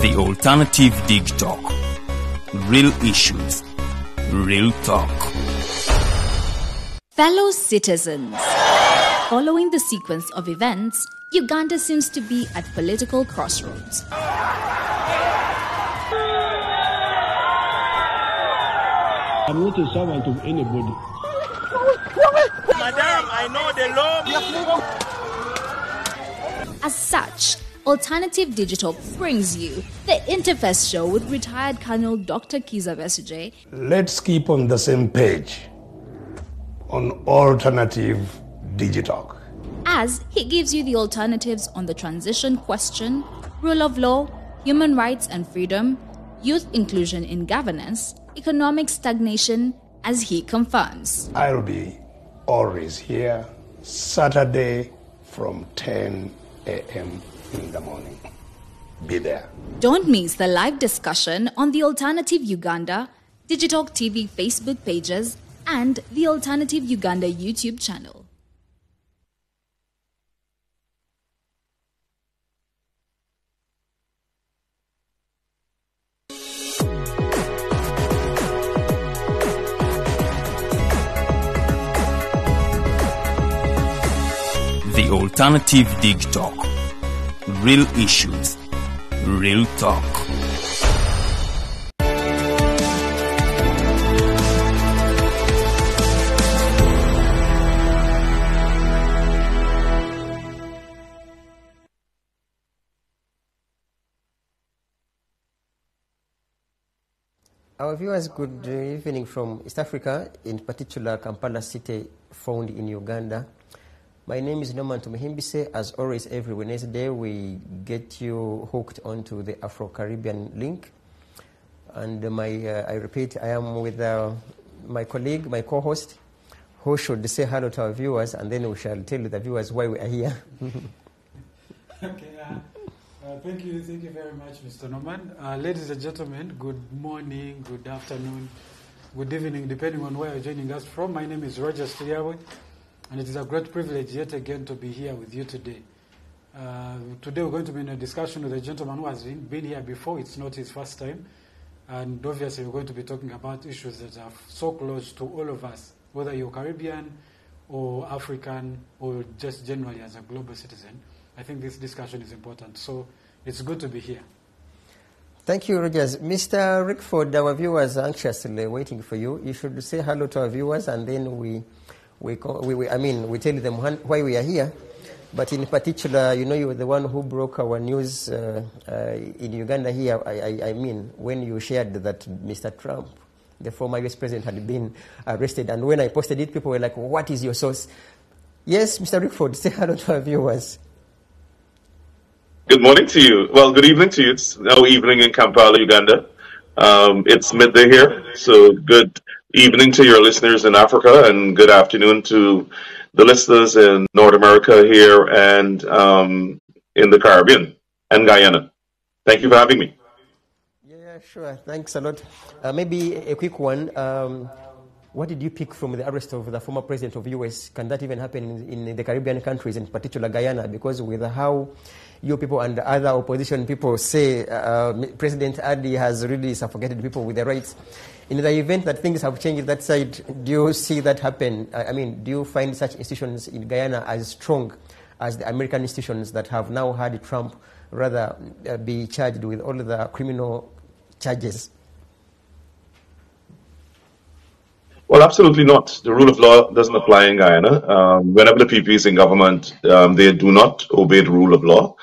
The Alternative Dig Talk. Real issues, real talk. Fellow citizens, following the sequence of events, Uganda seems to be at political crossroads. I'm not a servant of anybody. Madam, I know the law. As such, Alternative Digital brings you the Interface Show with retired Colonel Dr. Kiza Besuje. Let's keep on the same page on Alternative Digital, As he gives you the alternatives on the transition question, rule of law, human rights and freedom, youth inclusion in governance, economic stagnation, as he confirms. I'll be always here Saturday from 10 a.m. in the morning. Be there. Don't miss the live discussion on the Alternative Uganda, Digital TV Facebook pages, and the Alternative Uganda YouTube channel. The Alternative Dig Talk. Real issues, real talk. Our viewers, good evening from East Africa, in particular Kampala City, found in Uganda. My name is Norman Tumuhimbise. As always, every Wednesday we get you hooked onto the Afro-Caribbean link. And I repeat, I am with my colleague, my co-host, who should say hello to our viewers, and then we shall tell the viewers why we are here. Okay, thank you very much, Mr. Norman. Ladies and gentlemen, good morning, good afternoon, good evening, depending on where you're joining us from. My name is Roger Stiawe, and it is a great privilege yet again to be here with you today. Today we're going to be in a discussion with a gentleman who has been here before. It's not his first time. And obviously we're going to be talking about issues that are so close to all of us, whether you're Caribbean or African or just generally as a global citizen. I think this discussion is important. So it's good to be here. Thank you, Rogers. Mr. Rickford, our viewers are anxiously waiting for you. You should say hello to our viewers, and then we tell them why we are here. But in particular, you know, you were the one who broke our news in Uganda here. I mean, when you shared that Mr. Trump, the former US president, had been arrested. And when I posted it, people were like, what is your source? Yes, Mr. Rickford, say hello to our viewers. Good morning to you. Well, good evening to you. It's now evening in Kampala, Uganda. It's midday here, so good evening to your listeners in Africa, and good afternoon to the listeners in North America here and in the Caribbean and Guyana. Thank you for having me. Yeah, sure. Thanks a lot. Maybe a quick one. What did you pick from the arrest of the former president of US? Can that even happen in the Caribbean countries, in particular Guyana? Because with how you people and other opposition people say President Adi has really suffocated people with the rights, in the event that things have changed that side, do you see that happen? I mean, do you find such institutions in Guyana as strong as the American institutions that have now had Trump rather be charged with all the criminal charges? Well, absolutely not. The rule of law doesn't apply in Guyana. Whenever the PP is in government, they do not obey the rule of law.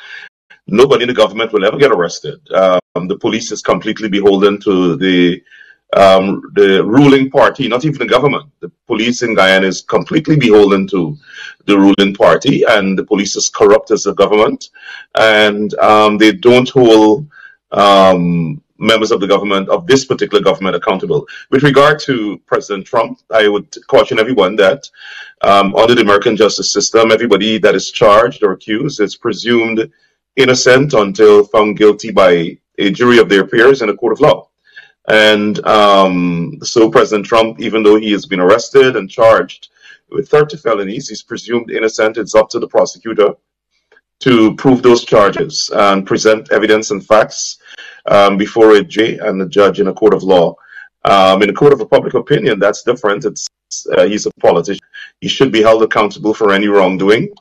Nobody in the government will ever get arrested. The police is completely beholden to the ruling party, not even the government. The police in Guyana is completely beholden to the ruling party, and the police is corrupt as the government, and they don't hold members of the government, of this particular government, accountable. With regard to President Trump, I would caution everyone that under the American justice system, everybody that is charged or accused is presumed innocent until found guilty by a jury of their peers in a court of law. And so President Trump, even though he has been arrested and charged with 30 felonies, he's presumed innocent. It's up to the prosecutor to prove those charges and present evidence and facts before a jury and the judge in a court of law. In a court of public opinion, that's different. He's a politician. He should be held accountable for any wrongdoing.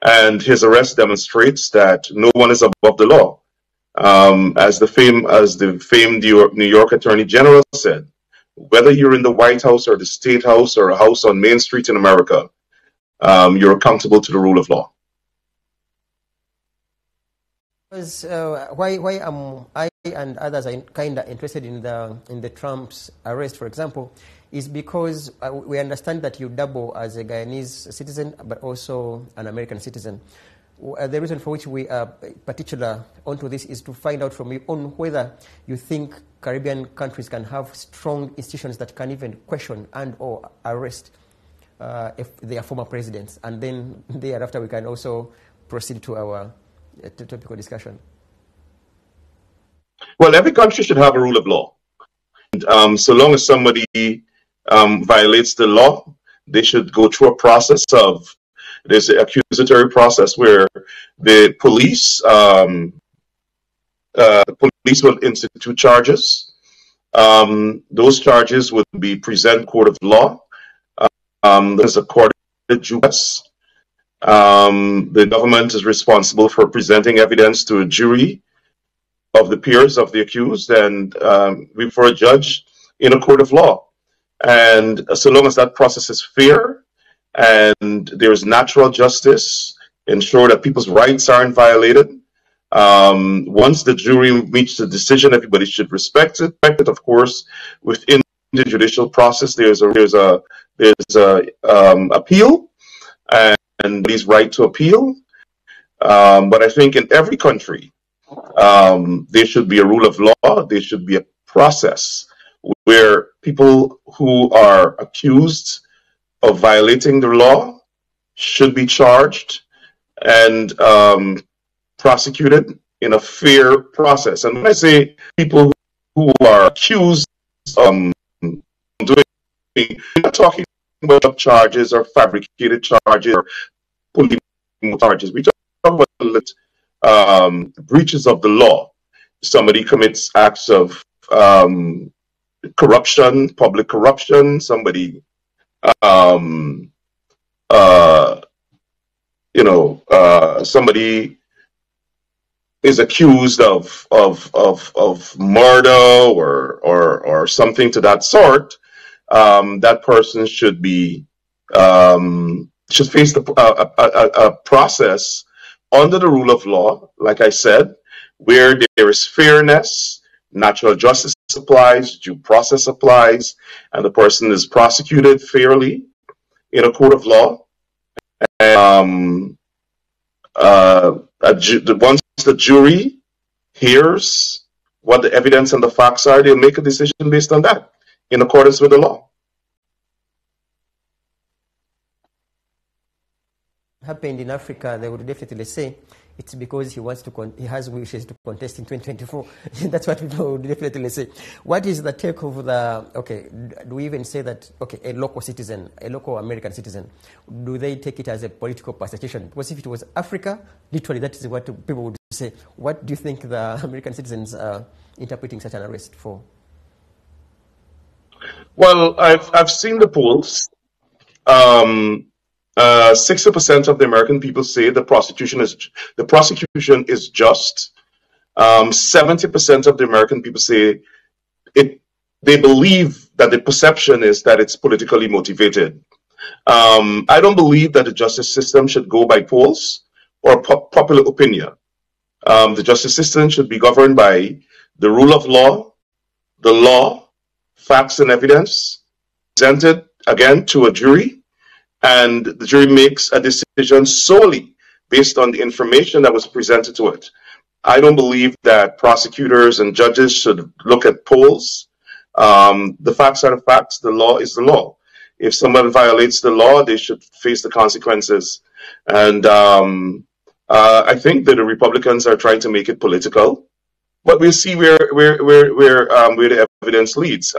And his arrest demonstrates that no one is above the law. As the famed New York Attorney General said, whether you're in the White House or the State House or a house on Main Street in America, you're accountable to the rule of law. Because why am I and others are kind of interested in the Trump's arrest, for example, is because we understand that you double as a Guyanese citizen, but also an American citizen. The reason for which we are particular onto this is to find out from you on whether you think Caribbean countries can have strong institutions that can even question and or arrest if they are former presidents. And then thereafter we can also proceed to our topical discussion. Well, every country should have a rule of law. And, so long as somebody violates the law, they should go through a process of, there's an accusatory process where the police will institute charges. Those charges would be presented court of law. There's a court of justice. The government is responsible for presenting evidence to a jury of the peers of the accused and before a judge in a court of law. And so long as that process is fair and there is natural justice, ensure that people's rights aren't violated. Once the jury reaches a decision, everybody should respect it. Of course, within the judicial process, there's a appeal and his right to appeal. But I think in every country, there should be a rule of law. There should be a process where people who are accused of violating the law should be charged and prosecuted in a fair process. And when I say people who are accused of doing, we're not talking about charges or fabricated charges or police charges. We talk about breaches of the law. Somebody commits acts of corruption, public corruption. Somebody, somebody is accused of murder or something to that sort. That person should be should face a process under the rule of law, like I said, where there is fairness, natural justice applies, due process applies, and the person is prosecuted fairly in a court of law. And, once the jury hears what the evidence and the facts are, they'll make a decision based on that, in accordance with the law. Happened in Africa, they would definitely say it's because he has wishes to contest in 2024. That's what people would definitely say. What is the take of do we even say that, a local citizen, a local American citizen, do they take it as a political persecution? Because if it was Africa, literally that is what people would say. What do you think the American citizens are interpreting such an arrest for? Well, I've seen the polls. 60% of the American people say the prosecution is just. 70% of the American people say they believe that the perception is that it's politically motivated. I don't believe that the justice system should go by polls or popular opinion. The justice system should be governed by the rule of law, the law, facts and evidence presented again to a jury. And the jury makes a decision solely based on the information that was presented to it. I don't believe that prosecutors and judges should look at polls. The facts are the facts. The law is the law. If someone violates the law, they should face the consequences. And I think that the Republicans are trying to make it political. But we'll see where the evidence leads.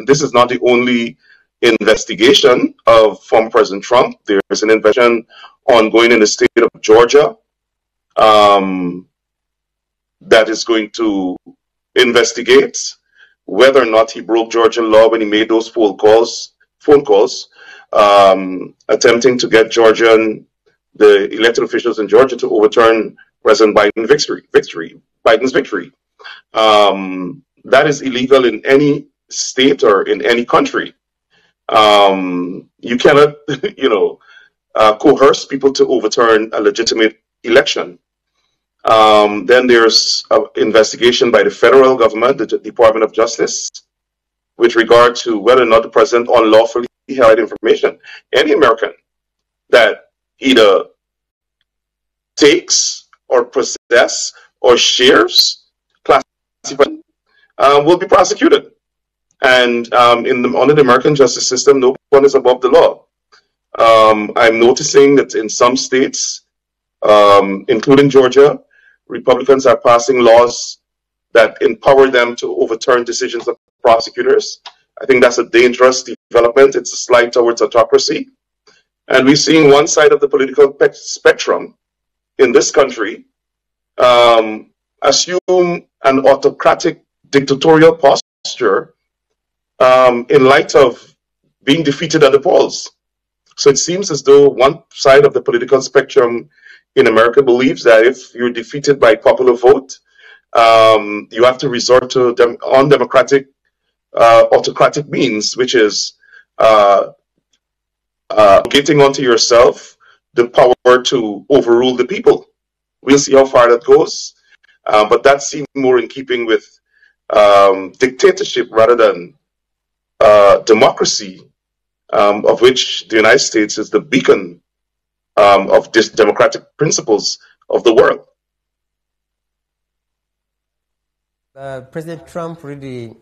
This is not the only investigation of former President Trump. There's an investigation ongoing in the state of Georgia that is going to investigate whether or not he broke Georgian law when he made those phone calls, attempting to get the elected officials in Georgia to overturn President Biden's victory. That is illegal in any state or in any country. You cannot, coerce people to overturn a legitimate election. Then there's an investigation by the federal government, the Department of Justice, with regard to whether or not the president unlawfully held information. Any American that either takes or possesses or shares classified will be prosecuted. And under the American justice system, no one is above the law. I'm noticing that in some states, including Georgia, Republicans are passing laws that empower them to overturn decisions of prosecutors. I think that's a dangerous development. It's a slide towards autocracy. And we're seeing one side of the political spectrum in this country assume an autocratic dictatorial posture in light of being defeated at the polls. So it seems as though one side of the political spectrum in America believes that if you're defeated by popular vote, you have to resort to undemocratic, autocratic means, which is getting onto yourself the power to overrule the people. We'll see how far that goes, but that seems more in keeping with dictatorship rather than democracy, of which the United States is the beacon of these democratic principles of the world. President Trump really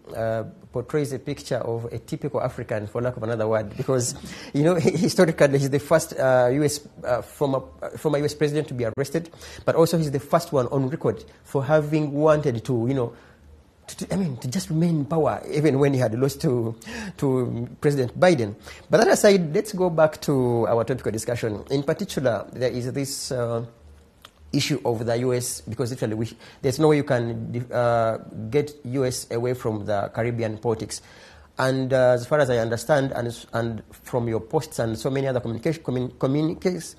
portrays a picture of a typical African, for lack of another word, because, historically he's the first former U.S. president to be arrested, but also he's the first one on record for having wanted to, to just remain in power, even when he had lost to President Biden. But that aside, let's go back to our topical discussion. In particular, there is this issue of the U.S., because literally there's no way you can get U.S. away from the Caribbean politics. And as far as I understand, and from your posts and so many other communications,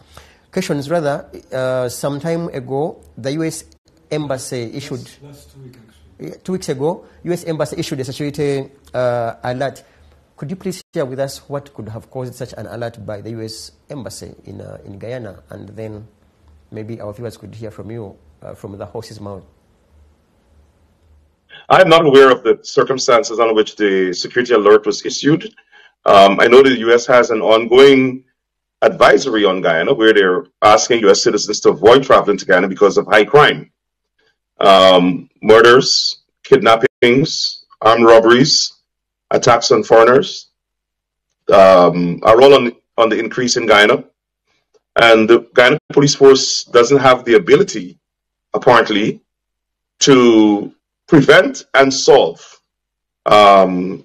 some time ago, the U.S. Embassy issued... Last 2 weeks, actually. 2 weeks ago, U.S. Embassy issued a security alert. Could you please share with us what could have caused such an alert by the U.S. Embassy in Guyana? And then maybe our viewers could hear from you, from the horse's mouth. I'm not aware of the circumstances under which the security alert was issued. I know the U.S. has an ongoing advisory on Guyana where they're asking U.S. citizens to avoid traveling to Guyana because of high crime. Murders, kidnappings, armed robberies, attacks on foreigners are all on the increase in Guyana. And the Guyana police force doesn't have the ability, apparently, to prevent and solve crime.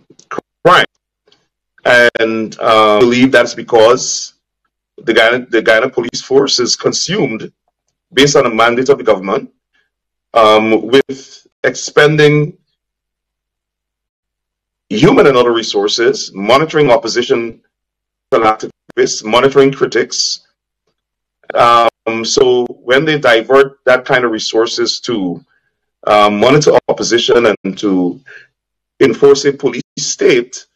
And I believe that's because the Guyana police force is consumed, based on a mandate of the government, with expending human and other resources, monitoring opposition activists, monitoring critics. So when they divert that kind of resources to monitor opposition and to enforce a police state,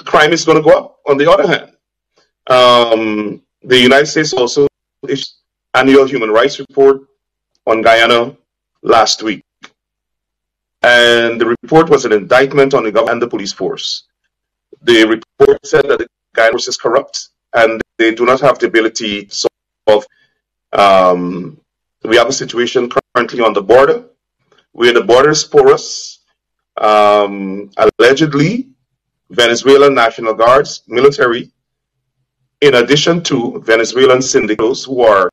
crime is going to go up. On the other hand, the United States also issued an annual human rights report on Guyana last week. And the report was an indictment on the government and the police force. The report said that the Guyana force is corrupt and they do not have the ability to solve. We have a situation currently on the border where the border is porous. Allegedly, Venezuelan National Guards, military, in addition to Venezuelan syndicates who are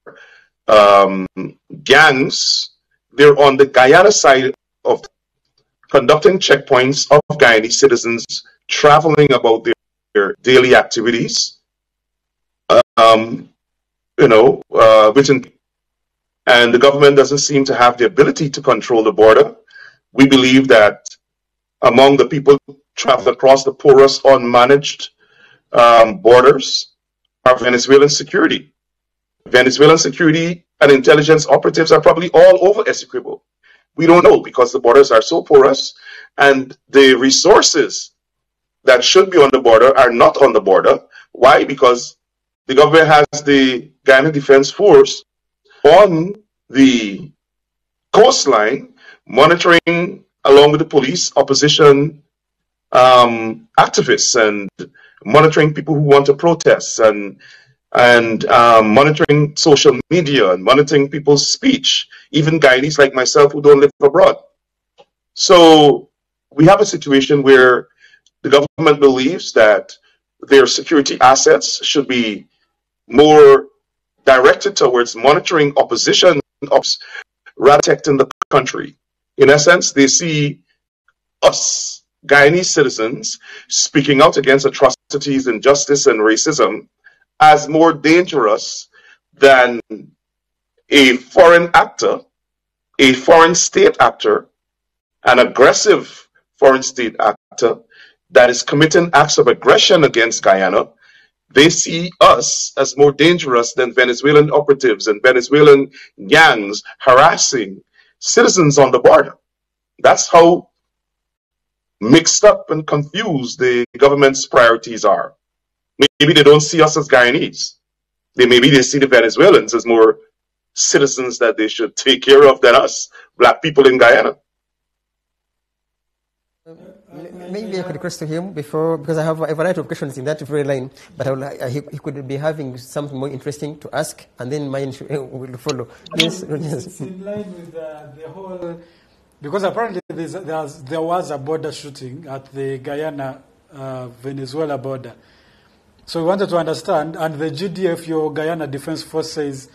gangs, they're on the Guyana side of conducting checkpoints of Guyanese citizens traveling about their daily activities, and the government doesn't seem to have the ability to control the border. We believe that among the people traveling across the porous, unmanaged borders are Venezuelan security. Venezuelan security and intelligence operatives are probably all over Essequibo. We don't know because the borders are so porous and the resources that should be on the border are not on the border. Why? Because the government has the Guyana Defense Force on the coastline monitoring, along with the police, opposition activists and monitoring people who want to protest and monitoring social media and monitoring people's speech, even Guyanese like myself who don't live abroad. So we have a situation where the government believes that their security assets should be more directed towards monitoring opposition rather protecting the country. In essence, they see us, Guyanese citizens, speaking out against atrocities, injustice, and racism as more dangerous than a foreign actor, a foreign state actor, an aggressive foreign state actor that is committing acts of aggression against Guyana. They see us as more dangerous than Venezuelan operatives and Venezuelan gangs harassing citizens on the border. That's how mixed up and confused the government's priorities are. Maybe they don't see us as Guyanese. Maybe they see the Venezuelans as more citizens that they should take care of than us, black people in Guyana. Maybe I could request to him before, because I have a variety of questions in that very line, but he could be having something more interesting to ask, and then mine will follow. Yes, it's in line with the whole, because apparently there was a border shooting at the Guyana-Venezuela border. So we wanted to understand, and the GDF, your Guyana Defense Force, says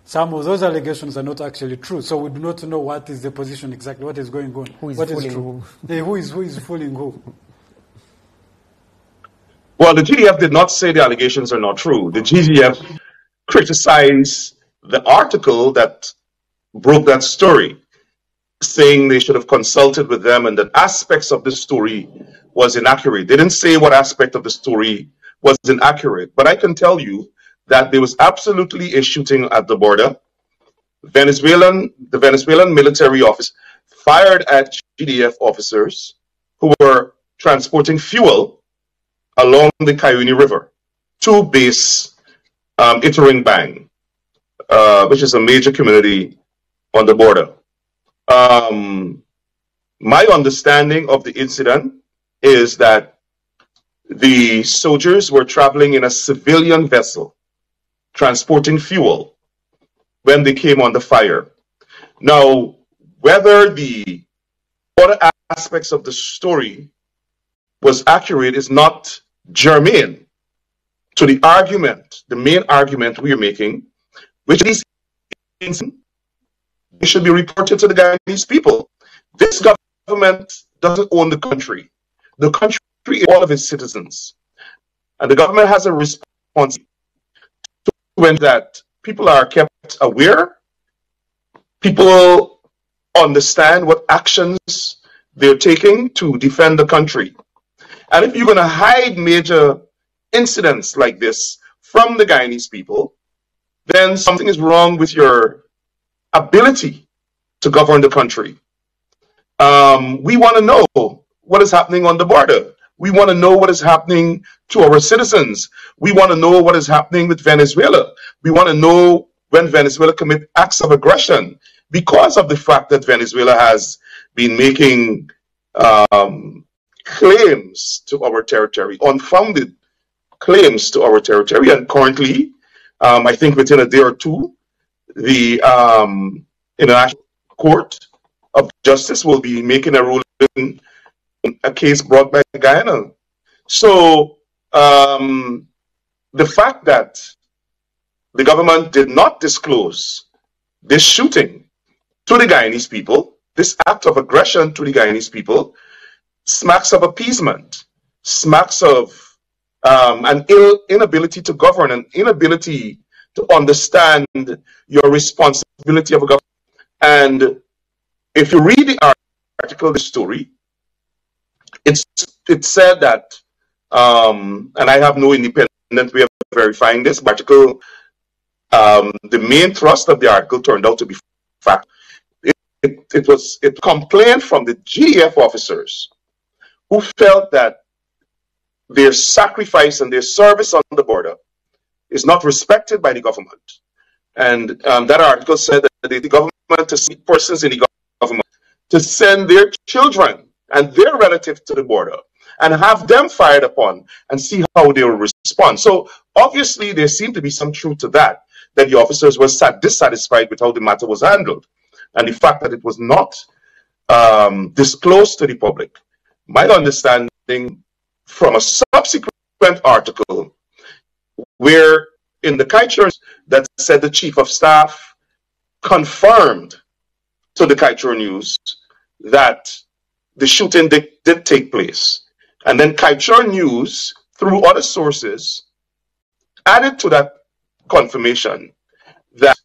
some of those allegations are not actually true. So we do not know what is the position exactly, what is going on. Who is what fooling is true? who? Who is fooling who? Well, the GDF did not say the allegations are not true. The GDF criticized the article that broke that story, saying they should have consulted with them and that aspects of the story was inaccurate. They didn't say what aspect of the story was inaccurate, but I can tell you that there was absolutely a shooting at the border. The Venezuelan military office fired at GDF officers who were transporting fuel along the Cayuni River to base Ituring, which is a major community on the border. My understanding of the incident is that the soldiers were traveling in a civilian vessel transporting fuel when they came under fire. Now, whether the other aspects of the story was accurate is not germane to the argument, the main argument we are making, which is they should be reported to the Guyanese people. This government doesn't own the country. The country is all of its citizens. And the government has a responsibility when that people are kept aware, people understand what actions they're taking to defend the country. And if you're going to hide major incidents like this from the Guyanese people, then something is wrong with your ability to govern the country. We want to know what is happening on the border. We want to know what is happening to our citizens. We want to know what is happening with Venezuela. We want to know when Venezuela commit acts of aggression, because of the fact that Venezuela has been making claims to our territory, unfounded claims to our territory. And currently, I think within a day or two, the International Court of Justice will be making a ruling in a case brought by Guyana. So the fact that the government did not disclose this shooting to the Guyanese people this act of aggression to the Guyanese people smacks of appeasement, smacks of an inability to govern, an inability to understand your responsibility of a government. And if you read the article, the story, it said that, and I have no independent way of verifying this article, the main thrust of the article turned out to be fact. It complained from the GDF officers who felt that their sacrifice and their service on the border is not respected by the government. And that article said that the government to see persons in the government to send their children and their relatives to the border and have them fired upon and see how they will respond. So obviously there seemed to be some truth to that the officers were dissatisfied with how the matter was handled and the fact that it was not disclosed to the public. My understanding from a subsequent article where in the Kaichur that said the chief of staff confirmed to the Kaichur News that the shooting did take place. And then Kaichur News, through other sources, added to that confirmation that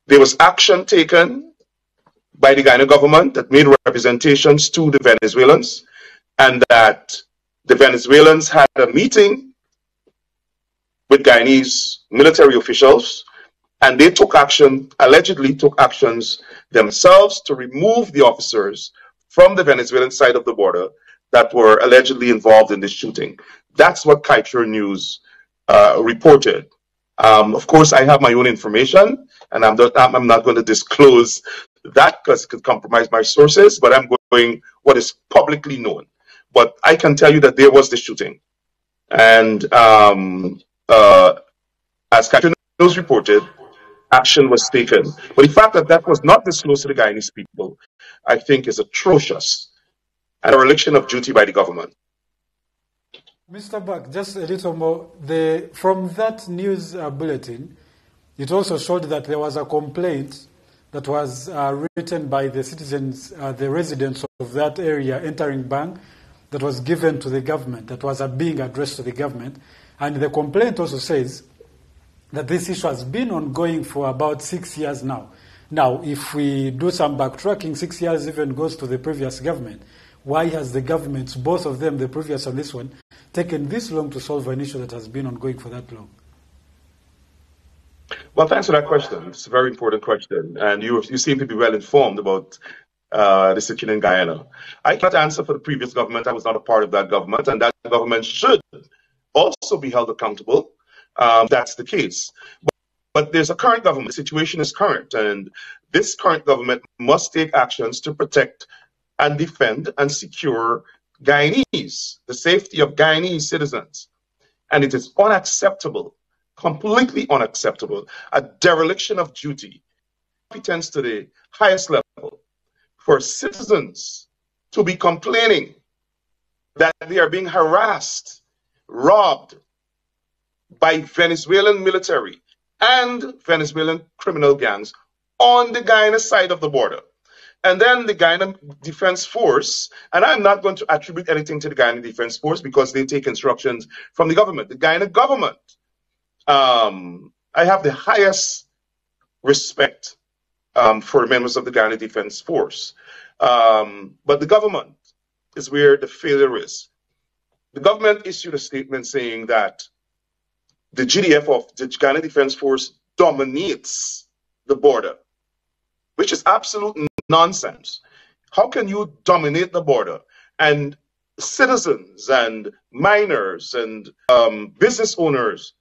there was action taken by the Guyana government that made representations to the Venezuelans, and that the Venezuelans had a meeting with Guyanese military officials, and they took action, allegedly took actions themselves to remove the officers from the Venezuelan side of the border that were allegedly involved in this shooting. That's what Kaichur News reported. Of course, I have my own information, and I'm not going to disclose that because it could compromise my sources, but I'm going what is publicly known. But I can tell you that there was the shooting. And as Kaichur News reported, action was taken. But the fact that that was not disclosed to the Guyanese people, I think is atrocious and a dereliction of duty by the government. Mr. Burke, just a little more. From that news bulletin, it also showed that there was a complaint that was written by the citizens, the residents of that area entering Bang, that was given to the government, that was being addressed to the government. And the complaint also says that this issue has been ongoing for about 6 years now. Now, if we do some backtracking, 6 years even goes to the previous government. Why has the government, both of them, the previous and this one, taken this long to solve an issue that has been ongoing for that long? Well, thanks for that question. It's a very important question. And you seem to be well informed about the situation in Guyana. I can't answer for the previous government. I was not a part of that government, and that government should also be held accountable. That's the case. But there's a current government. The situation is current, and this current government must take actions to protect and defend and secure Guyanese, the safety of Guyanese citizens. And it is unacceptable, completely unacceptable, a dereliction of duty, competence to the highest level, for citizens to be complaining that they are being harassed, robbed by Venezuelan military and Venezuelan criminal gangs on the Guyana side of the border. And then the Guyana Defense Force, and I'm not going to attribute anything to the Guyana Defense Force because they take instructions from the government. The Guyana government, I have the highest respect for members of the Guyana Defense Force. But the government is where the failure is. The government issued a statement saying that the GDF of the Guyana Defense Force dominates the border, which is absolute nonsense. How can you dominate the border? And citizens and miners and business owners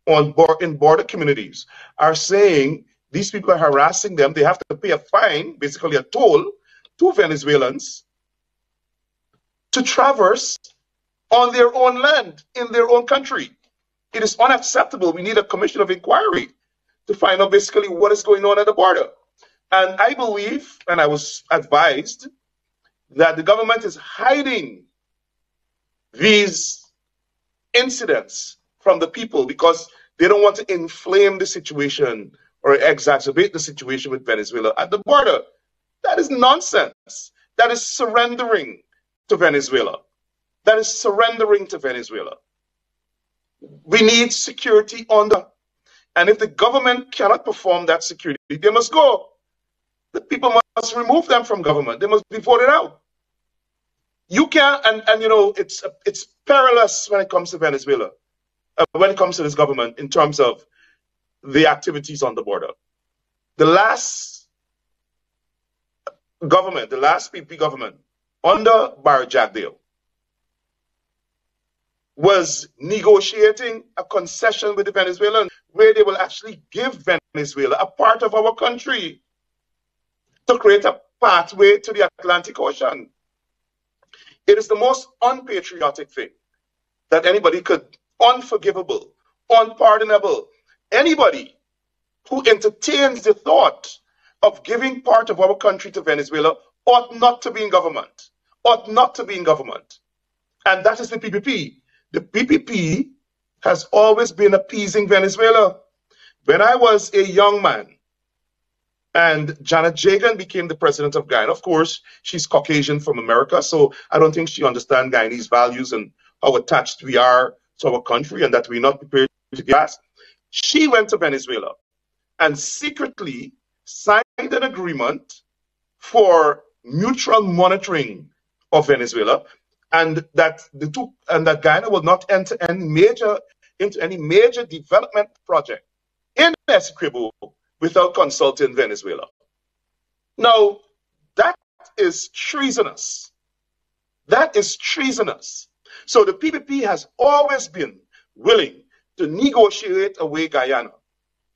in border communities are saying these people are harassing them. They have to pay a fine, basically a toll, to Venezuelans to traverse on their own land, in their own country. It is unacceptable. We need a commission of inquiry to find out basically what is going on at the border. And I believe, and I was advised, that the government is hiding these incidents from the people because they don't want to inflame the situation or exacerbate the situation with Venezuela at the border. That is nonsense. That is surrendering to Venezuela. That is surrendering to Venezuela. We need security and if the government cannot perform that security, they must go. The people must remove them from government. They must be voted out. You can't, and you know, it's perilous when it comes to Venezuela, when it comes to this government in terms of the activities on the border. The last government, the last PP government under Barjagdeo was negotiating a concession with the Venezuelans where they will actually give Venezuela a part of our country to create a pathway to the Atlantic Ocean. It is the most unpatriotic thing that anybody could, unforgivable, unpardonable. Anybody who entertains the thought of giving part of our country to Venezuela ought not to be in government, ought not to be in government. And that is the PPP. The PPP has always been appeasing Venezuela. When I was a young man, and Janet Jagan became the president of Guyana. Of course, she's Caucasian from America, so I don't think she understands Guyanese values and how attached we are to our country and that we're not prepared to give us. She went to Venezuela and secretly signed an agreement for mutual monitoring of Venezuela, and that Guyana will not enter into any major development project in Essequibo without consulting Venezuela. Now, that is treasonous. That is treasonous. So the PPP has always been willing to negotiate away Guyana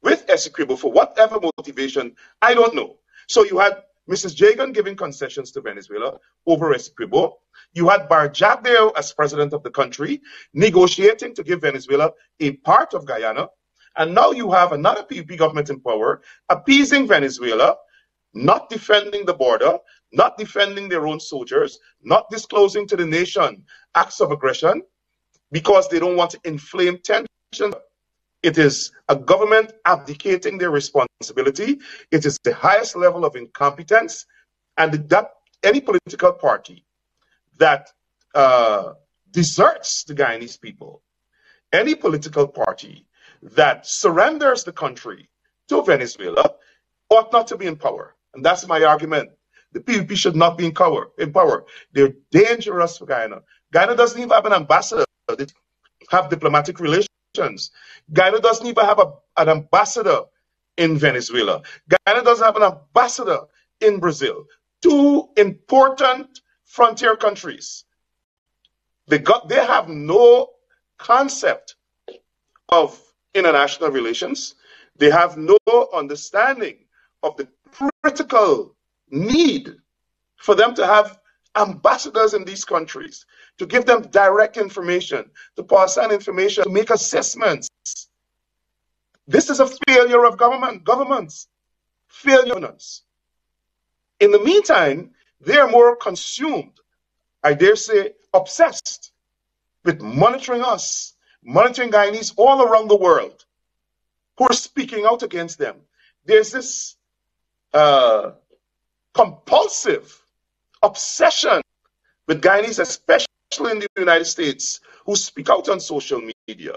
with Essequibo for whatever motivation, I don't know. So you had Mrs. Jagan giving concessions to Venezuela over Essequibo. You had Barjagdeo as president of the country negotiating to give Venezuela a part of Guyana. And now you have another PPP government in power appeasing Venezuela, not defending the border, not defending their own soldiers, not disclosing to the nation acts of aggression because they don't want to inflame tension. It is a government abdicating their responsibility. It is the highest level of incompetence, and that any political party that deserts the Guyanese people, any political party that surrenders the country to Venezuela ought not to be in power. And that's my argument. The PPP should not be in power. They're dangerous for Guyana. Guyana doesn't even have an ambassador. They have diplomatic relations. Guyana doesn't even have an ambassador in Venezuela. Guyana doesn't have an ambassador in Brazil. Two important frontier countries. They have no concept of international relations. They have no understanding of the critical need for them to have ambassadors in these countries, to give them direct information, to pass on information, to make assessments. This is a failure of governments. Failures. In the meantime, they are more consumed, I dare say, obsessed with monitoring us, monitoring Guyanese all around the world who are speaking out against them. There's this compulsive obsession with Guyanese, especially in the United States, who speak out on social media.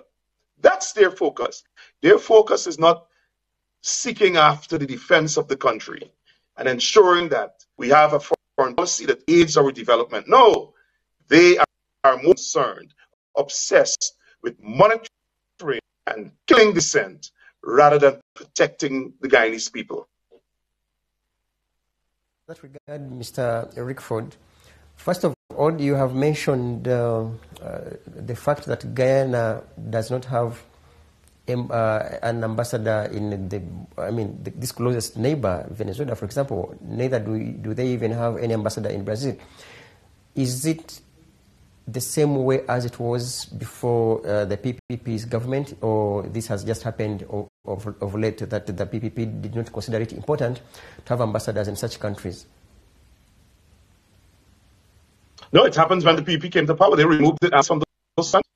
That's their focus. Their focus is not seeking after the defense of the country and ensuring that we have a foreign policy that aids our development. No, they are more concerned, obsessed with monitoring and killing dissent rather than protecting the Guyanese people. In that regard, Mr. Rickford, first of all, you have mentioned the fact that Guyana does not have an ambassador in this closest neighbor, Venezuela, for example. Neither do they even have any ambassador in Brazil. Is it the same way as it was before the PPP's government, or this has just happened of late that the PPP did not consider it important to have ambassadors in such countries? No, it happens when the PPP came to power. They removed it from those countries.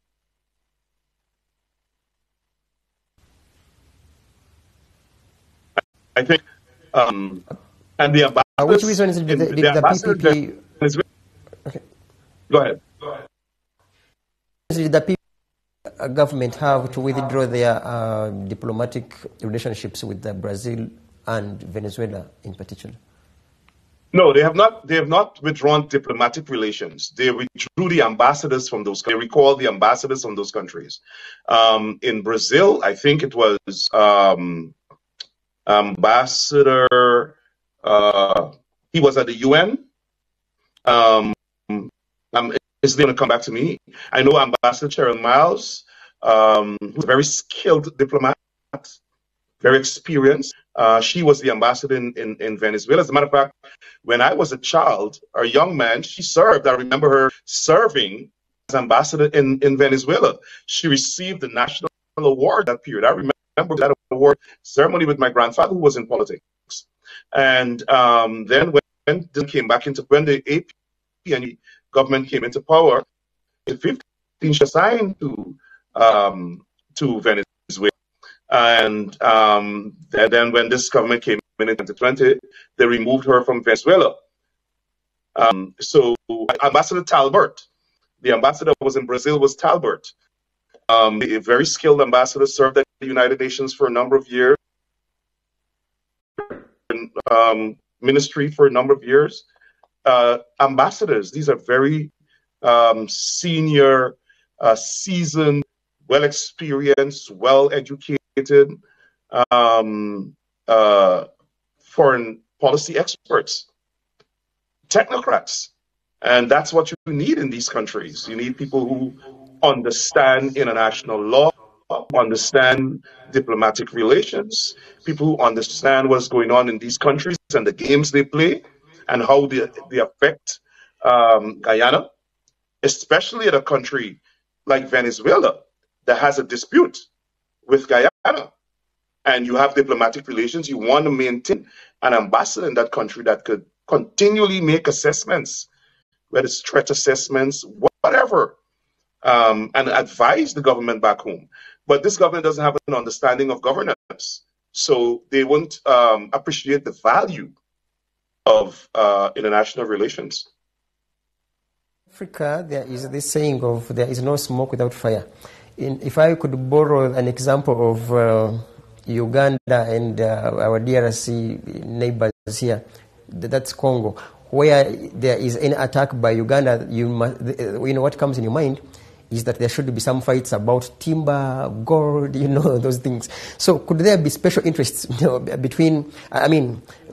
I think, and the Which reasons did the PPP... Okay. Go ahead. Did the PPP government have to withdraw their diplomatic relationships with Brazil and Venezuela in particular? No, they have not. They have not withdrawn diplomatic relations. They withdrew the ambassadors from those. They recalled the ambassadors from those countries. In Brazil, I think it was Ambassador. He was at the UN. Is going to come back to me. I know Ambassador Cheryl Miles, who's a very skilled diplomat, very experienced. She was the ambassador in Venezuela. As a matter of fact, when I was a child, or a young man, she served. I remember her serving as ambassador in Venezuela. She received the national award that period. I remember that award ceremony with my grandfather, who was in politics. And then when they came back into, when the AP government came into power, in 2015 she assigned to Venezuela. And then when this government came in 2020, they removed her from Venezuela. So Ambassador Talbert, the ambassador who was in Brazil was Talbert. A very skilled ambassador, served at the United Nations for a number of years, ministry for a number of years. Ambassadors, these are very senior, seasoned, well-experienced, well-educated foreign policy experts, technocrats. And that's what you need in these countries. You need people who understand international law, understand diplomatic relations, people who understand what's going on in these countries and the games they play and how they affect Guyana, especially in a country like Venezuela that has a dispute with Guyana. And you have diplomatic relations, you want to maintain an ambassador in that country that could continually make assessments, whether it's threat assessments, whatever, and advise the government back home. But this government doesn't have an understanding of governance, so they won't appreciate the value of international relations. Africa, there is this saying of there is no smoke without fire. If I could borrow an example of Uganda and our DRC neighbors here, that's Congo, where there is an attack by Uganda, you know what comes in your mind is that there should be some fights about timber, gold, those things. So could there be special interests between,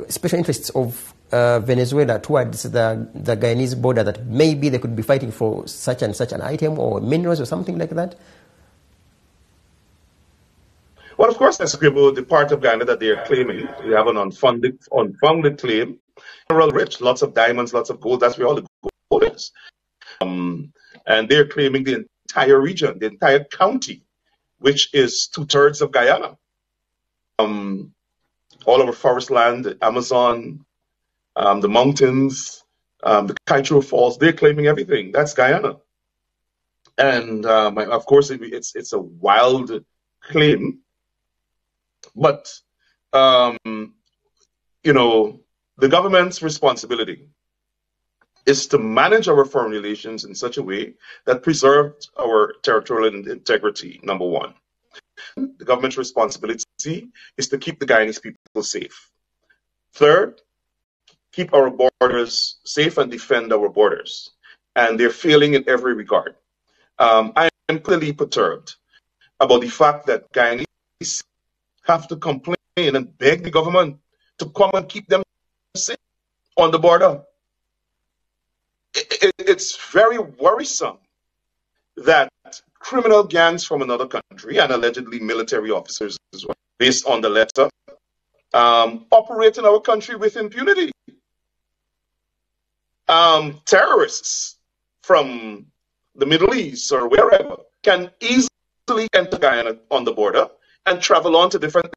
special interests of Venezuela towards the Guyanese border that maybe they could be fighting for such and such an item or minerals or something like that? Well, of course, that's the part of Guyana that they are claiming. They have an unfounded claim. Mineral rich, lots of diamonds, lots of gold. That's where all the gold is. And they're claiming the entire region, the entire county, which is 2/3 of Guyana. All over forest land, the Amazon, the mountains, the Kaitro Falls, they're claiming everything. That's Guyana. And of course, it's a wild claim. But, the government's responsibility is to manage our foreign relations in such a way that preserves our territorial integrity, number one. The government's responsibility is to keep the Guyanese people safe. Third, keep our borders safe and defend our borders. And they're failing in every regard. I am clearly perturbed about the fact that Guyanese have to complain and beg the government to come and keep them safe on the border. It's very worrisome that criminal gangs from another country and allegedly military officers as well, based on the letter, operate in our country with impunity. Terrorists from the Middle East or wherever can easily enter Guyana on the border and travel on to different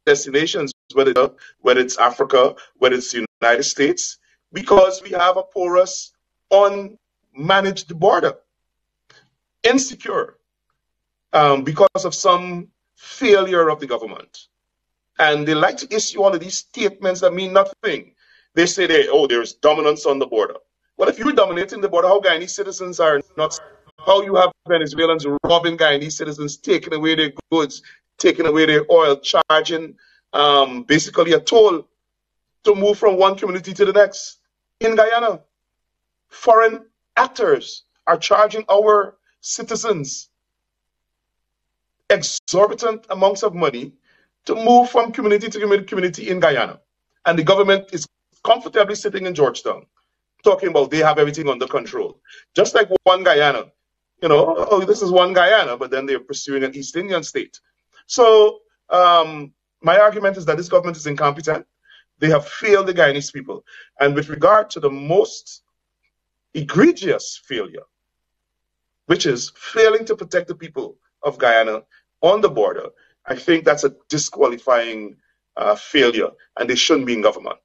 destinations, whether it's Africa, whether it's the United States, because we have a porous, unmanaged border. Insecure because of some failure of the government. And they like to issue all of these statements that mean nothing. They say there's dominance on the border. Well, if you're dominating the border, how Guyanese citizens are not, how you have Venezuelans robbing Guyanese citizens, taking away their goods, taking away their oil, charging basically a toll to move from one community to the next. In Guyana, foreign actors are charging our citizens exorbitant amounts of money to move from community to community in Guyana. And the government is comfortably sitting in Georgetown talking about they have everything under control. Just like one Guyana, this is one Guyana, but then they're pursuing an East Indian state. So my argument is that this government is incompetent. They have failed the Guyanese people. And with regard to the most egregious failure, which is failing to protect the people of Guyana on the border, I think that's a disqualifying failure, and they shouldn't be in government.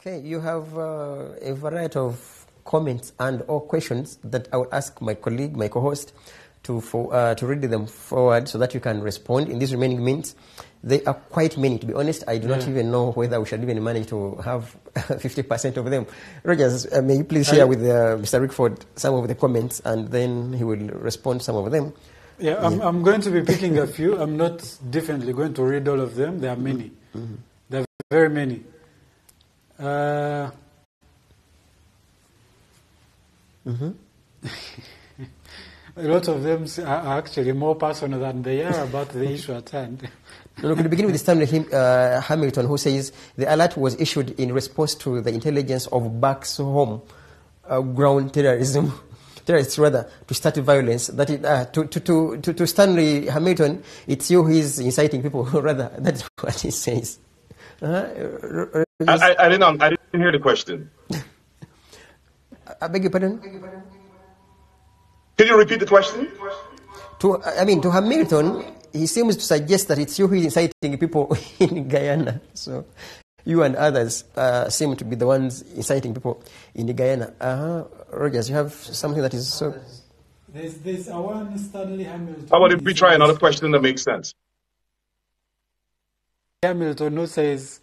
Okay, you have a variety of comments and or questions that I will ask my colleague, my co-host, to read them forward so that you can respond in these remaining minutes. They are quite many, to be honest. I do not even know whether we shall even manage to have 50% of them. Rogers, may you please share with Mr. Rickford some of the comments, and then he will respond to some of them. Yeah, I'm going to be picking a few. I'm not definitely going to read all of them. There are many. Mm-hmm. There are very many. A lot of them are actually more personal than they are about the issue at hand. Look, to begin with Stanley Hamilton, who says the alert was issued in response to the intelligence of Burke's home ground terrorists rather, to start violence. That to Stanley Hamilton, it's you who is inciting people. Rather, that's what he says. I didn't hear the question. I beg your pardon? Can you repeat the question? To Hamilton, he seems to suggest that it's you who is inciting people in Guyana. So you and others seem to be the ones inciting people in the Guyana. Rogers, you have something that is so... There's one Stanley Hamilton. How about if we try another question that makes sense? Hamilton who says,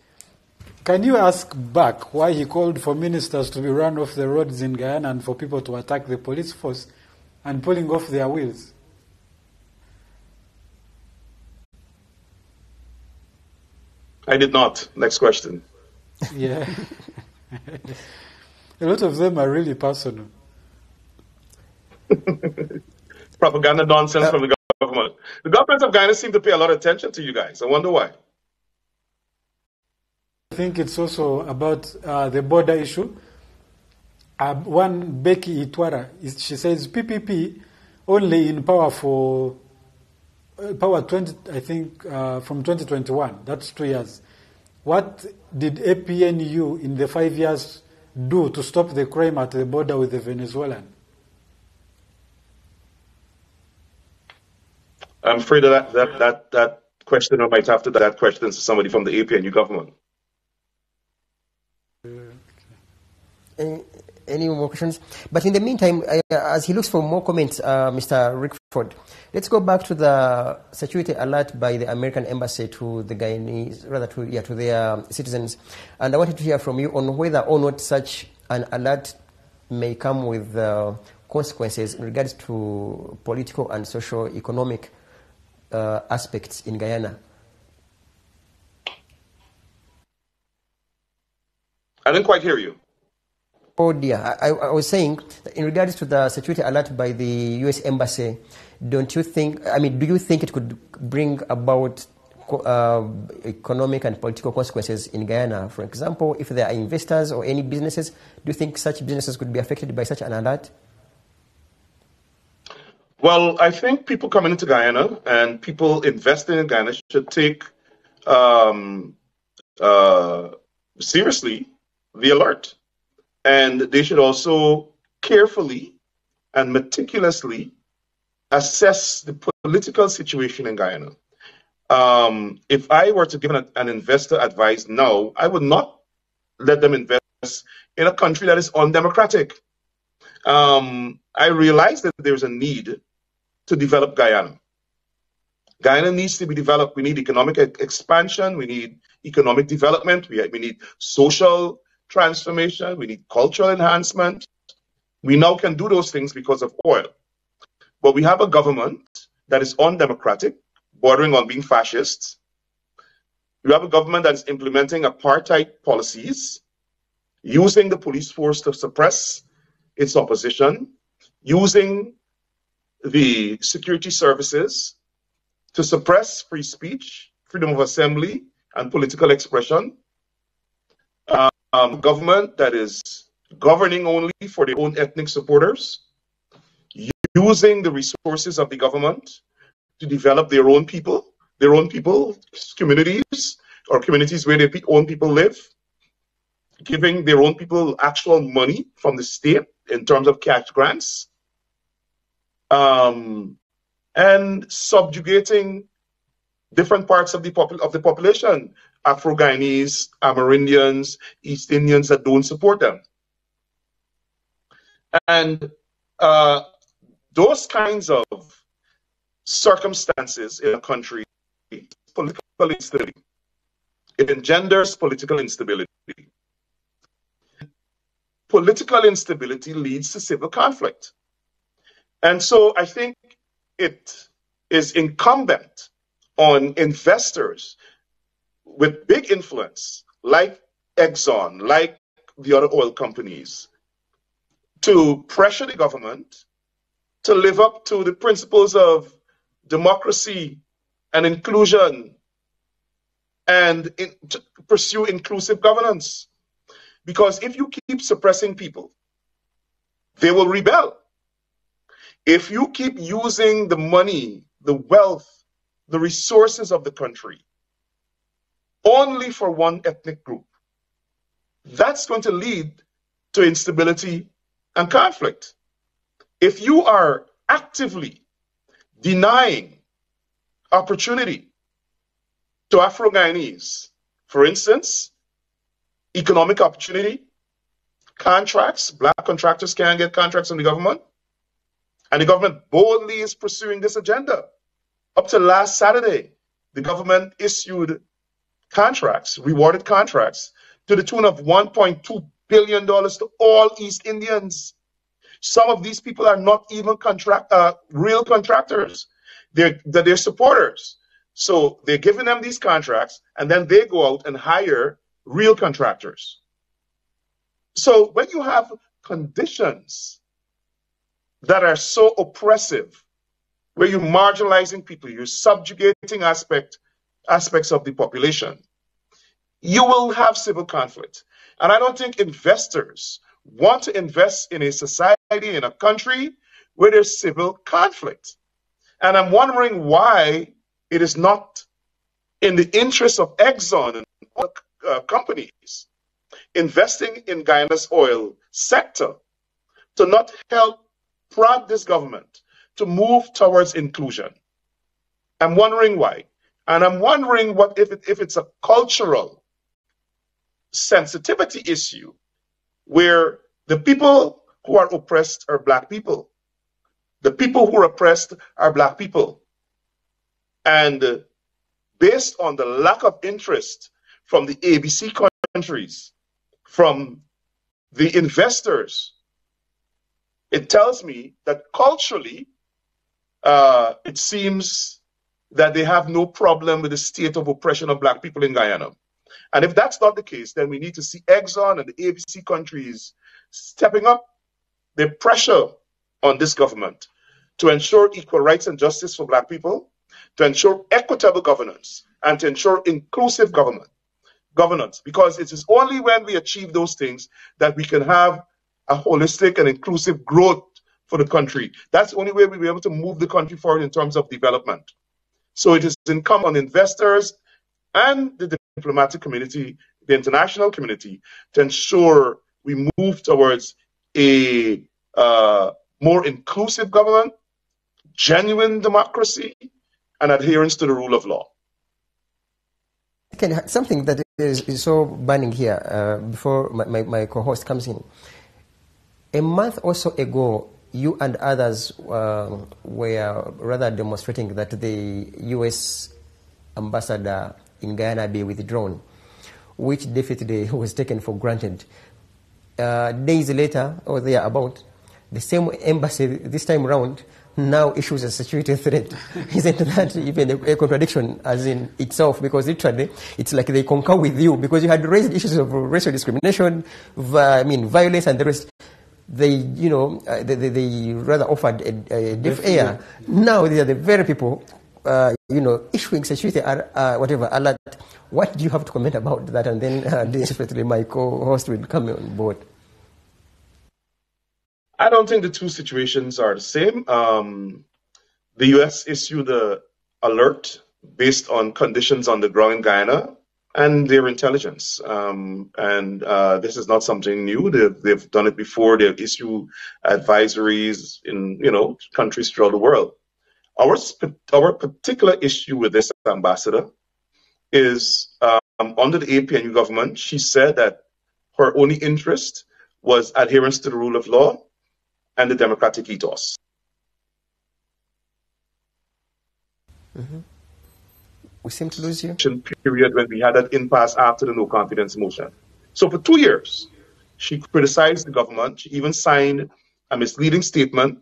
can you ask Burke why he called for ministers to be run off the roads in Guyana and for people to attack the police force and pulling off their wheels? I did not. Next question. Yeah. A lot of them are really personal. Propaganda nonsense from the government. The government of Guyana seem to pay a lot of attention to you guys. I wonder why. I think it's also about the border issue. One Becky Itwara, she says PPP only in power for power 20, I think, from 2021. That's 2 years. What did APNU in the 5 years do to stop the crime at the border with the Venezuelan? I'm afraid that question, I might have to that question to somebody from the APNU government. Any more questions? But in the meantime, as he looks for more comments, Mr. Rickford, let's go back to the security alert by the American embassy to the Guyanese, rather to their citizens. And I wanted to hear from you on whether or not such an alert may come with consequences in regards to political and socio-economic aspects in Guyana. I didn't quite hear you. Oh dear, I was saying, in regards to the security alert by the U.S. Embassy, do you think it could bring about economic and political consequences in Guyana? For example, if there are investors or any businesses, do you think such businesses could be affected by such an alert? Well, I think people coming into Guyana and people investing in Guyana should take seriously the alert. And they should also carefully and meticulously assess the political situation in Guyana. If I were to give an investor advice now, I would not let them invest in a country that is undemocratic. I realize that there's a need to develop Guyana. Guyana needs to be developed. We need economic expansion. We need economic development. We need social transformation, we need cultural enhancement. We now can do those things because of oil. But we have a government that is undemocratic, bordering on being fascist. We have a government that is implementing apartheid policies, using the police force to suppress its opposition, using the security services to suppress free speech, freedom of assembly, and political expression. Government that is governing only for their own ethnic supporters, using the resources of the government to develop their own people, communities, or communities where their own people live, giving their own people actual money from the state in terms of cash grants, and subjugating different parts of the population, Afro-Guyanese, Amerindians, East Indians that don't support them. And those kinds of circumstances in a country, political instability. It engenders political instability. Political instability leads to civil conflict. And so I think it is incumbent on investors with big influence, like Exxon, like the other oil companies, to pressure the government to live up to the principles of democracy and inclusion and to pursue inclusive governance. Because if you keep suppressing people, they will rebel. If you keep using the money, the wealth, the resources of the country only for one ethnic group, that's going to lead to instability and conflict. If you are actively denying opportunity to Afro-Guyanese, for instance, economic opportunity, contracts, black contractors can't get contracts from the government, and the government boldly is pursuing this agenda. Up to last Saturday, the government issued contracts, rewarded contracts, to the tune of $1.2 billion to all East Indians. Some of these people are not even real contractors. They're supporters. So they're giving them these contracts, and then they go out and hire real contractors. So when you have conditions that are so oppressive, where you're marginalizing people, you're subjugating aspects of the population, you will have civil conflict. And I don't think investors want to invest in a society, in a country where there's civil conflict. And I'm wondering why it is not in the interest of Exxon and other companies investing in Guyana's oil sector to not help prod this government to move towards inclusion. I'm wondering why. And I'm wondering what if it's a cultural sensitivity issue where the people who are oppressed are black people. The people who are oppressed are black people. And based on the lack of interest from the ABC countries, from the investors, it tells me that culturally, it seems that they have no problem with the state of oppression of black people in Guyana. And if that's not the case, then we need to see Exxon and the ABC countries stepping up their pressure on this government to ensure equal rights and justice for black people, to ensure equitable governance, and to ensure inclusive governance. Because it is only when we achieve those things that we can have a holistic and inclusive growth for the country. That's the only way we'll be able to move the country forward in terms of development. So it is incumbent on investors and the diplomatic community, the international community, to ensure we move towards a more inclusive government, genuine democracy, and adherence to the rule of law. Something that is so burning here before my co-host comes in. A month or so ago, you and others were rather demonstrating that the U.S. ambassador in Guyana be withdrawn. which definitely was taken for granted. Days later, or thereabout, the same embassy this time around now issues a security threat. Isn't that even a contradiction as in itself? Because literally, it's like they concur with you because you had raised issues of racial discrimination, violence, and the rest. They rather offered a deaf ear. Now they are the very people, issuing security alert. What do you have to comment about that? And then definitely my co-host will come on board. I don't think the two situations are the same. The U.S. issued the alert based on conditions on the ground in Guyana and their intelligence. This is not something new. They've done it before. They've issued advisories in countries throughout the world. Our particular issue with this ambassador is under the APNU government, she said that her only interest was adherence to the rule of law and the democratic ethos. Mm-hmm. We seem to lose you. Period when we had that impasse after the no confidence motion. So for 2 years, she criticized the government. She even signed a misleading statement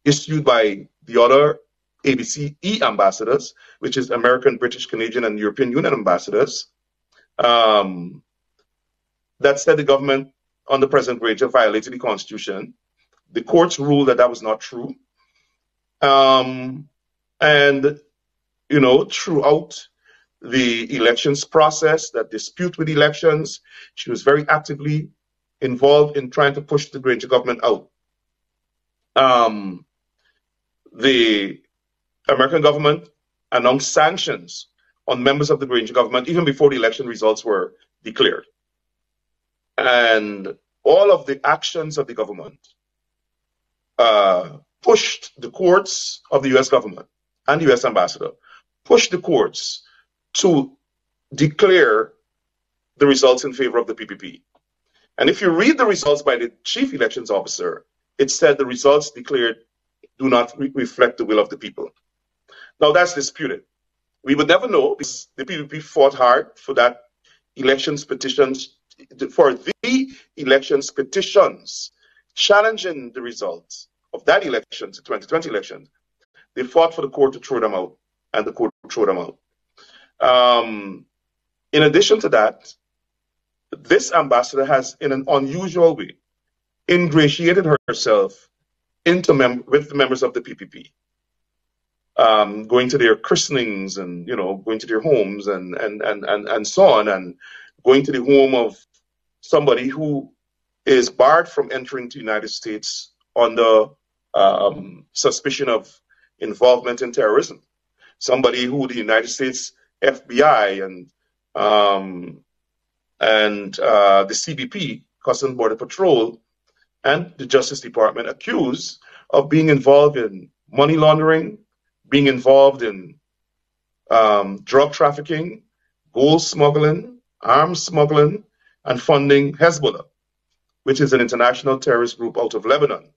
issued by the other ABCE ambassadors, which is American, British, Canadian, and European Union ambassadors, that said the government under President Granger violated the Constitution. The courts ruled that was not true. Throughout the elections process, that dispute with elections, she was very actively involved in trying to push the Granger government out. The American government announced sanctions on members of the Granger government even before the election results were declared. And all of the actions of the government pushed the courts of the U.S. government and the U.S. ambassador, pushed the courts to declare the results in favor of the PPP. And if you read the results by the chief elections officer, it said the results declared do not reflect the will of the people. Now that's disputed. We would never know because the PPP fought hard for that elections petitions, for the elections petitions challenging the results of that election, the 2020 election. They fought for the court to throw them out, and the court threw them out. In addition to that, this ambassador has, in an unusual way, ingratiated herself with the members of the PPP, going to their christenings and going to their homes and so on, and going to the home of somebody who is barred from entering the United States under suspicion of involvement in terrorism. Somebody who the United States FBI and the CBP, Customs and Border Patrol, and the Justice Department accused of being involved in money laundering, being involved in drug trafficking, gold smuggling, arms smuggling, and funding Hezbollah, which is an international terrorist group out of Lebanon.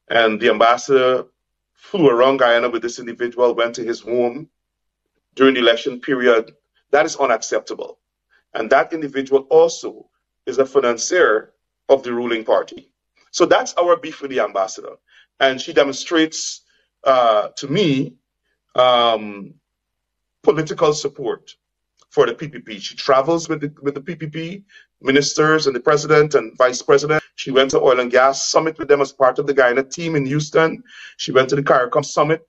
And the ambassador flew around Guyana with this individual, went to his home during the election period. That is unacceptable. And that individual also is a financier of the ruling party. So that's our beef with the ambassador. And she demonstrates, to me, political support for the PPP. She travels with the PPP ministers and the president and vice president. She went to oil and gas summit with them as part of the Guyana team in Houston. She went to the CARICOM summit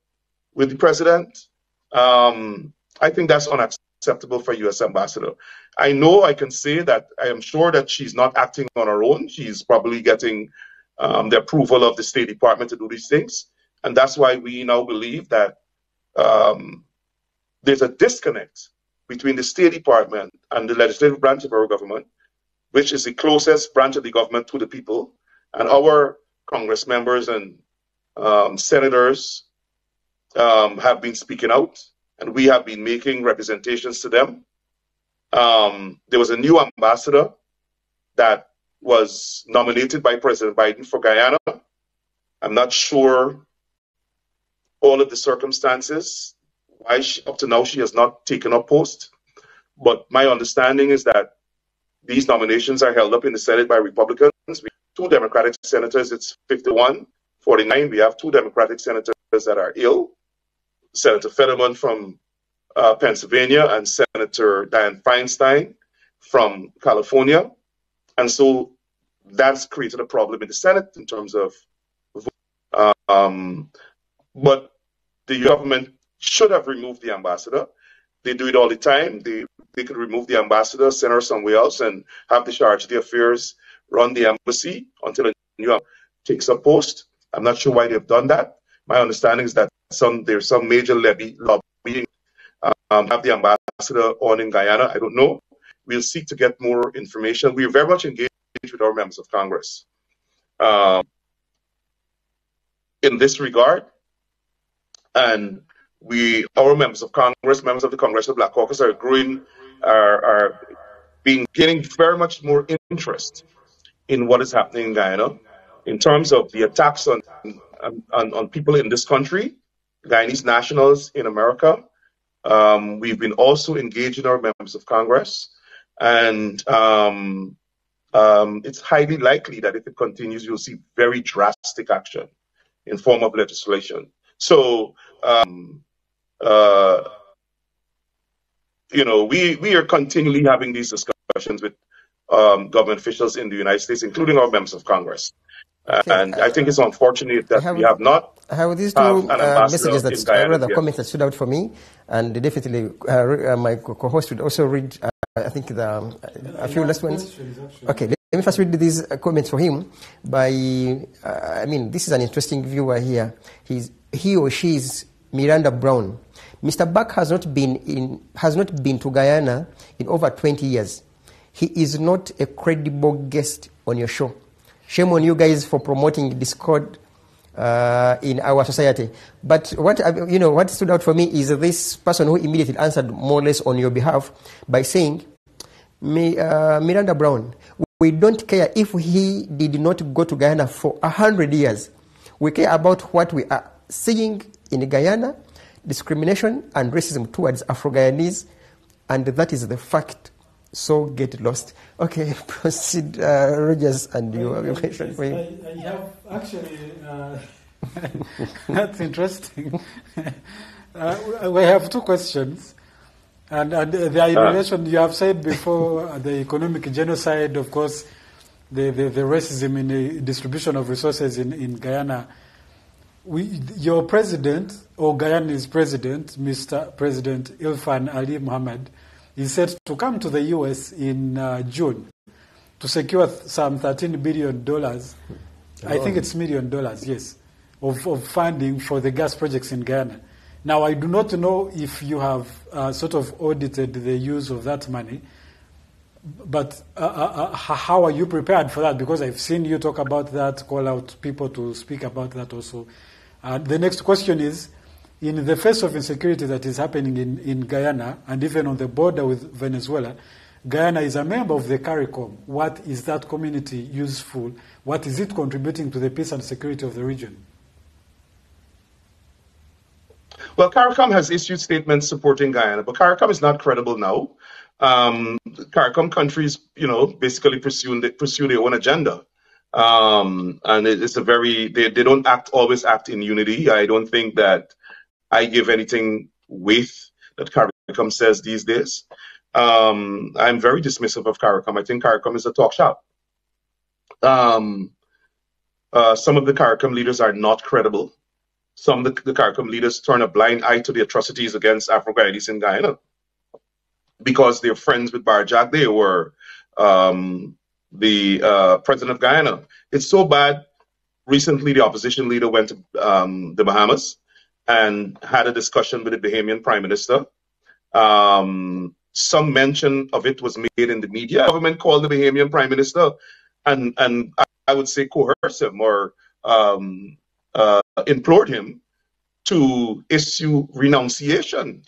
with the president. I think that's unacceptable for U.S. ambassador. I know I can say that I am sure that she's not acting on her own. She's probably getting the approval of the State Department to do these things. And that's why we now believe that there's a disconnect between the State Department and the legislative branch of our government, which is the closest branch of the government to the people. And our Congress members and senators have been speaking out, and we have been making representations to them. There was a new ambassador that was nominated by President Biden for Guyana. I'm not sure all of the circumstances, why up to now she has not taken up post. But my understanding is that These nominations are held up in the Senate by Republicans. We have 2 Democratic senators, it's 51-49. We have 2 Democratic senators that are ill. Senator Fetterman from Pennsylvania and Senator Dianne Feinstein from California. And so that's created a problem in the Senate in terms of but the government should have removed the ambassador. They do it all the time. They could remove the ambassador, send her somewhere else, and have the charge of the affairs run the embassy until a new takes a post. I'm not sure why they've done that. My understanding is that there's some major lobbying have the ambassador on in Guyana. I don't know. We'll seek to get more information. We are very much engaged with our members of Congress in this regard. And our members of Congress, members of the Congressional Black Caucus are gaining very much more interest in what is happening in Guyana in terms of the attacks on people in this country, Guyanese nationals in America. We've been also engaging our members of Congress, and it's highly likely that if it continues, you'll see very drastic action in form of legislation. So, we are continually having these discussions with government officials in the United States, including our members of Congress. Okay. And I think it's unfortunate that we have not. I have these 2 messages comments that stood out for me, and definitely my co-host would also read. I think a few last ones. Okay, let me first read these comments for him. This is an interesting viewer here. He or she is Miranda Brown. Mr. Burke has not been to Guyana in over 20 years. He is not a credible guest on your show. Shame on you guys for promoting discord in our society. But what stood out for me is this person who immediately answered more or less on your behalf by saying, Miranda Brown, we don't care if he did not go to Guyana for 100 years. We care about what we are seeing in Guyana, discrimination and racism towards Afro-Guyanese, and that is the fact. So get lost. Okay, proceed, Rogers, and you have your question for him. I have actually, that's interesting. We have 2 questions. And the in relation, you have said before, the economic genocide, of course, the racism in the distribution of resources in Guyana. Your president, or Guyana's president, Mr. President Ilfan Ali Mohammed, is set to come to the U.S. in June to secure some $13 billion. I think it's $1 million, yes, of funding for the gas projects in Guyana. Now, I do not know if you have sort of audited the use of that money, but how are you prepared for that? Because I've seen you talk about that, call out people to speak about that also. The next question is, in the face of insecurity that is happening in Guyana, and even on the border with Venezuela, Guyana is a member of the CARICOM. What is that community useful? What is it contributing to the peace and security of the region? Well, CARICOM has issued statements supporting Guyana, but CARICOM is not credible now. CARICOM countries, basically pursue their own agenda. And it's they don't always act in unity. I don't think that I give anything weight that CARICOM says these days. I'm very dismissive of CARICOM. I think CARICOM is a talk shop. Some of the CARICOM leaders are not credible. Some of the CARICOM leaders turn a blind eye to the atrocities against Afro-Guyanese in Guyana because they're friends with Barjack. They were the president of Guyana. It's so bad. Recently, the opposition leader went to the Bahamas and had a discussion with the Bahamian prime minister. Some mention of it was made in the media. The government called the Bahamian prime minister and I would say coerced him or implored him to issue renunciation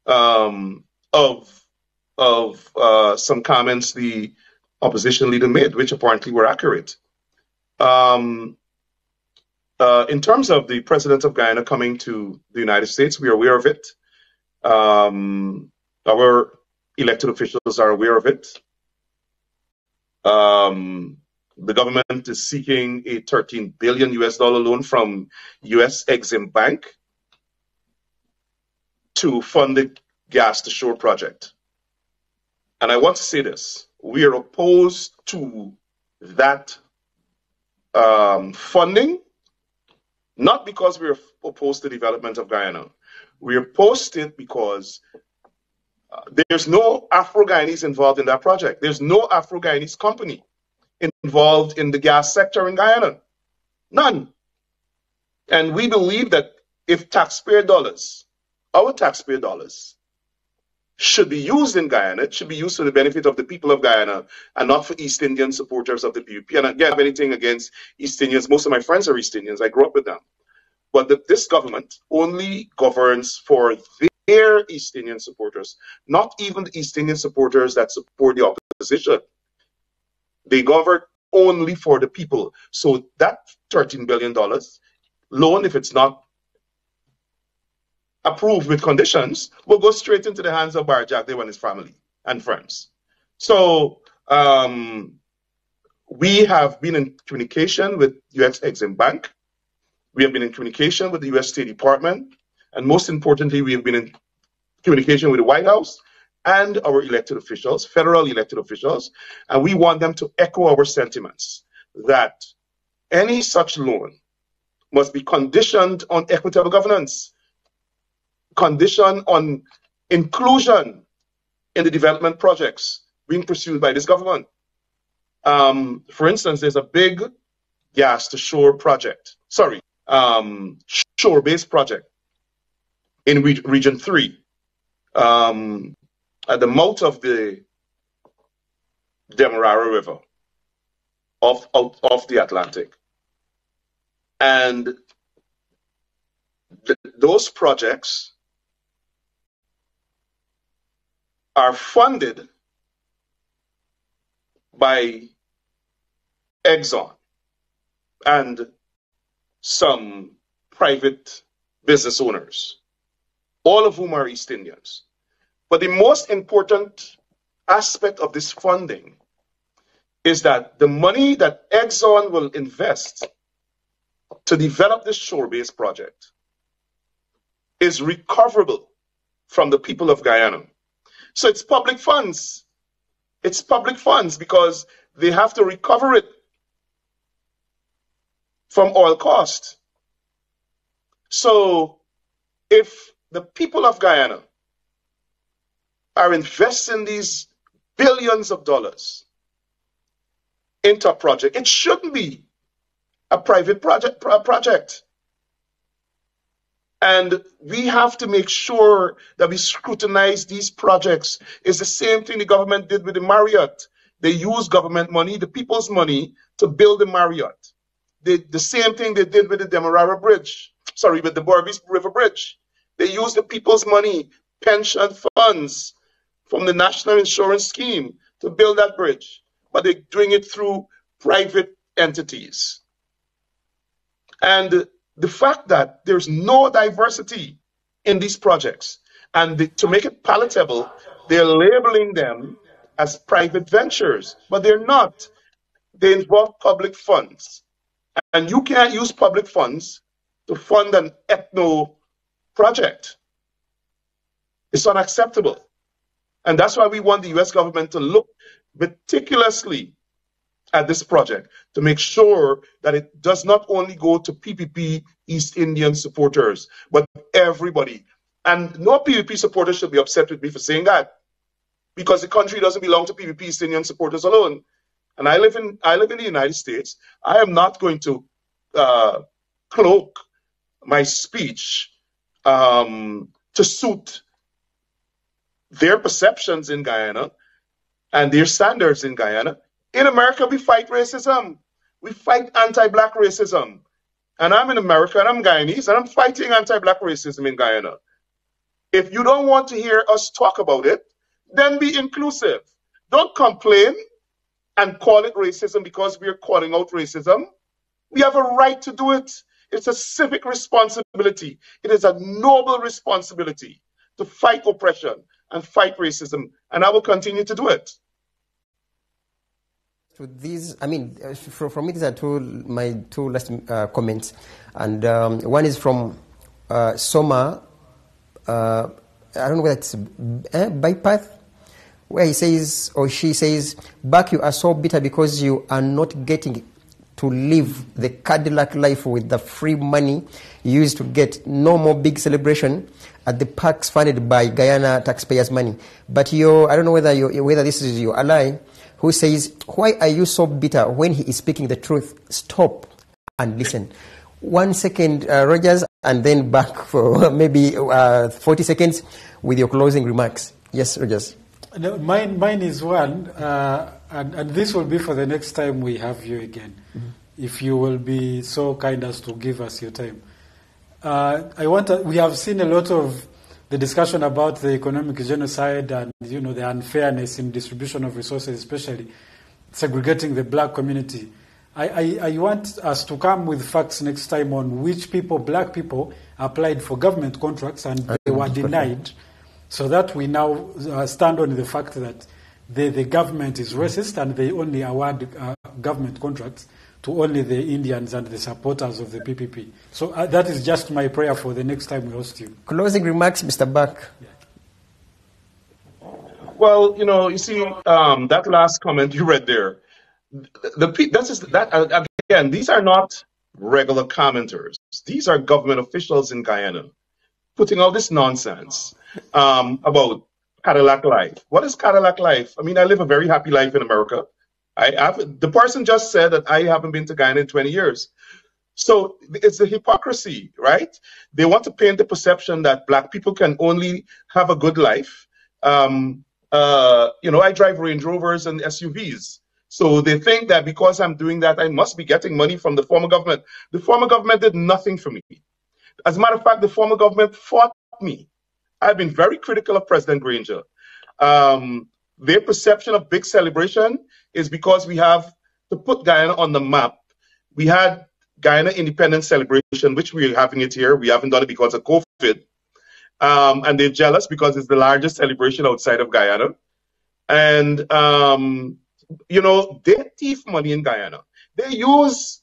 of some comments the opposition leader made, which apparently were accurate. In terms of the president of Guyana coming to the United States, we are aware of it. Our elected officials are aware of it. The government is seeking a $13 billion loan from U.S. Exim Bank to fund the gas to shore project. And I want to say this: we are opposed to that funding, not because we're opposed to the development of Guyana. We're opposed to it because there's no Afro-Guyanese involved in that project. There's no Afro-Guyanese company involved in the gas sector in Guyana. None. And we believe that if taxpayer dollars, our taxpayer dollars, should be used in Guyana, it should be used for the benefit of the people of Guyana and not for East Indian supporters of the PUP. And again, I don't have anything against East Indians. Most of my friends are East Indians. I grew up with them. But this government only governs for their East Indian supporters, not even the East Indian supporters that support the opposition. They govern only for the people. So that $13 billion loan, if it's not approved with conditions, will go straight into the hands of Barjack and his family and friends. So we have been in communication with U.S. Exim Bank. We have been in communication with the U.S. State Department. And most importantly, we have been in communication with the White House and our elected officials, federal elected officials. And we want them to echo our sentiments that any such loan must be conditioned on equitable governance, conditioned on inclusion in the development projects being pursued by this government. For instance, there's a big gas to shore project, shore-based project in Region 3 at the mouth of the Demerara River off the Atlantic. And those projects are funded by Exxon and some private business owners, all of whom are East Indians. But the most important aspect of this funding is that the money that Exxon will invest to develop this shore-based project is recoverable from the people of Guyana. So it's public funds. It's public funds because they have to recover it from oil cost. So if the people of Guyana are investing these billions of dollars into a project, it shouldn't be a private project. And we have to make sure that we scrutinize these projects. It's the same thing the government did with the Marriott. They used government money, the people's money, to build the Marriott. The same thing they did with the Demerara Bridge, with the Borvis River Bridge. They used the people's money, pension funds from the National Insurance Scheme to build that bridge. But they're doing it through private entities. And the fact that there's no diversity in these projects, and to make it palatable, they're labeling them as private ventures, but they're not. They involve public funds. And you can't use public funds to fund an ethno project. It's unacceptable. And that's why we want the US government to look meticulously at this project to make sure that it does not only go to PPP East Indian supporters, but everybody. And no PPP supporters should be upset with me for saying that, because the country doesn't belong to PPP East Indian supporters alone. And I live in the United States. I am not going to cloak my speech to suit their perceptions in Guyana and their standards in Guyana. In America, we fight racism. We fight anti-Black racism. And I'm in America, and I'm Guyanese, and I'm fighting anti-Black racism in Guyana. If you don't want to hear us talk about it, then be inclusive. Don't complain and call it racism because we're calling out racism. We have a right to do it. It's a civic responsibility. It is a noble responsibility to fight oppression and fight racism, and I will continue to do it. To these, I mean, from me, these are my two last comments. And one is from Soma, I don't know whether it's Bypath, where he says, or she says, Burke, you are so bitter because you are not getting to live the Cadillac life with the free money you used to get. No more big celebration at the parks funded by Guyana taxpayers' money. But I don't know whether this is your ally, who says, why are you so bitter when he is speaking the truth? Stop and listen. 1 second, Rogers, and then back for maybe 40 seconds with your closing remarks. Yes, Rogers. No, mine is one, and this will be for the next time we have you again, if you will be so kind as to give us your time. We have seen a lot of the discussion about the economic genocide and the unfairness in distribution of resources, especially segregating the black community. I want us to come with facts next time on which black people, applied for government contracts and they were denied, so that we now stand on the fact that the government is racist and they only award government contracts to only the Indians and the supporters of the PPP. So that is just my prayer for the next time we host you. Closing remarks, Mr. Burke. Yeah. Well, you see, that last comment you read there, again, these are not regular commenters. These are government officials in Guyana putting all this nonsense about Cadillac life. What is Cadillac life? I mean, I live a very happy life in America. The person just said that I haven't been to Guyana in 20 years. So it's the hypocrisy, right? They want to paint the perception that black people can only have a good life. I drive Range Rovers and SUVs. So they think that because I'm doing that, I must be getting money from the former government. The former government did nothing for me. As a matter of fact, the former government fought me. I've been very critical of President Granger. Their perception of big celebration is because we have to put Guyana on the map. We had Guyana Independence Celebration, which we're having it here. We haven't done it because of COVID. And they're jealous because it's the largest celebration outside of Guyana. And, they thief money in Guyana. They use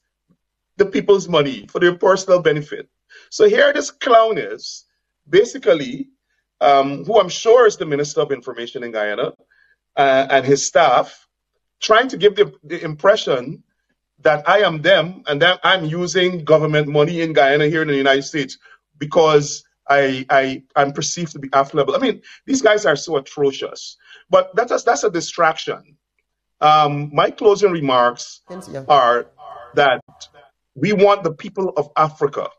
the people's money for their personal benefit. So here this clown is, basically, who I'm sure is the Minister of Information in Guyana, and his staff, trying to give the impression that I am them and that I'm using government money in Guyana here in the United States because I'm perceived to be affluent. I mean, these guys are so atrocious. But that's a distraction. My closing remarks are that we want the people of Africa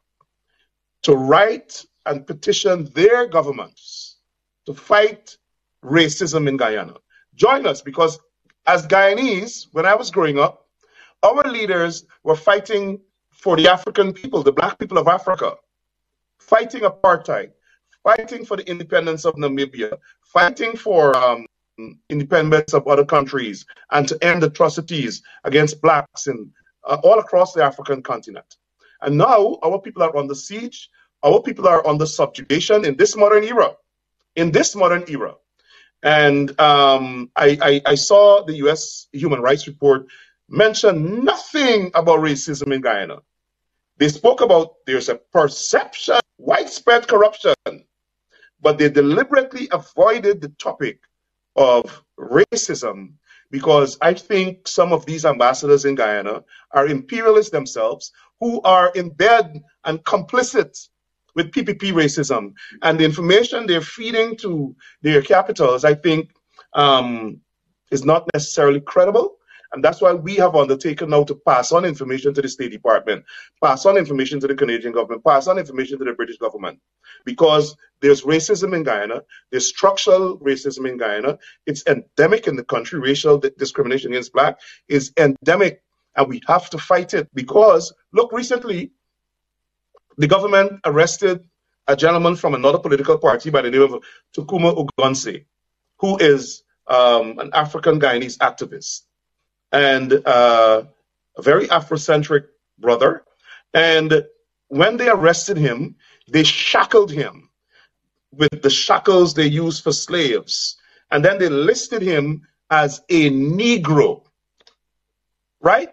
to write and petition their governments to fight racism in Guyana. Join us, because as Guyanese, when I was growing up, our leaders were fighting for the African people, the black people of Africa, fighting apartheid, fighting for the independence of Namibia, fighting for independence of other countries, and to end atrocities against blacks in all across the African continent. And now our people are under siege. Our people are under subjugation in this modern era. And I saw the U.S. Human Rights Report mention nothing about racism in Guyana. They spoke about there's a perception, widespread corruption, but they deliberately avoided the topic of racism because I think some of these ambassadors in Guyana are imperialists themselves who are in bed and complicit with PPP racism, and the information they're feeding to their capitals, I think, is not necessarily credible. And that's why we have undertaken now to pass on information to the State Department, pass on information to the Canadian government, pass on information to the British government, because there's racism in Guyana, there's structural racism in Guyana, it's endemic in the country. Racial discrimination against black is endemic, and we have to fight it. Because, look, recently, the government arrested a gentleman from another political party by the name of Tukuma Ogunse, who is an African Guyanese activist and a very Afrocentric brother. And when they arrested him, they shackled him with the shackles they used for slaves. And then they listed him as a Negro. right?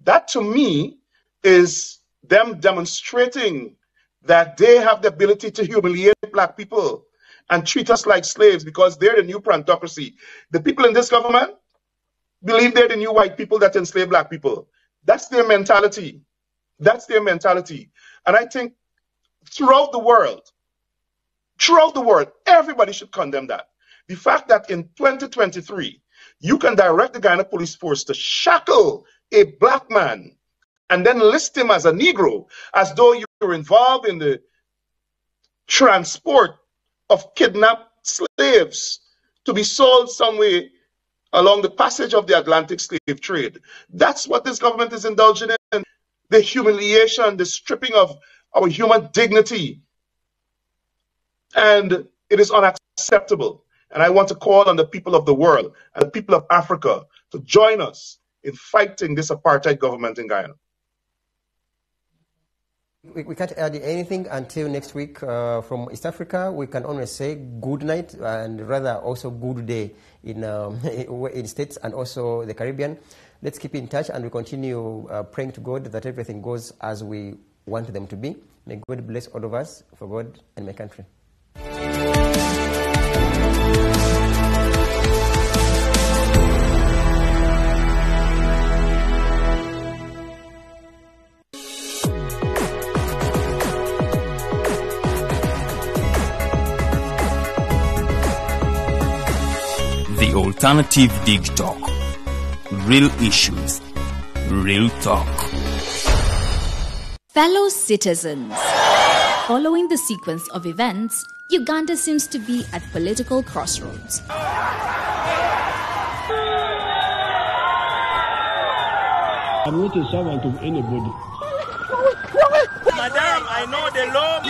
That to me is them demonstrating that they have the ability to humiliate black people and treat us like slaves because they're the new plantocracy. The people in this government believe they're the new white people that enslave black people. That's their mentality. That's their mentality. And I think throughout the world, everybody should condemn that. The fact that in 2023, you can direct the Guyana police force to shackle a black man and then list him as a Negro, as though you're involved in the transport of kidnapped slaves to be sold somewhere along the passage of the Atlantic slave trade. That's what this government is indulging in. The humiliation, the stripping of our human dignity. And it is unacceptable. And I want to call on the people of the world and the people of Africa to join us in fighting this apartheid government in Guyana. We can't add anything until next week from East Africa. We can only say good night and rather also good day in States and also the Caribbean. Let's keep in touch and we continue praying to God that everything goes as we want them to be. May God bless all of us for God and my country. The Alternative Dig Talk. Real issues. Real talk. Fellow citizens, following the sequence of events, Uganda seems to be at political crossroads. I'm not a servant of anybody. Madam, I know the law.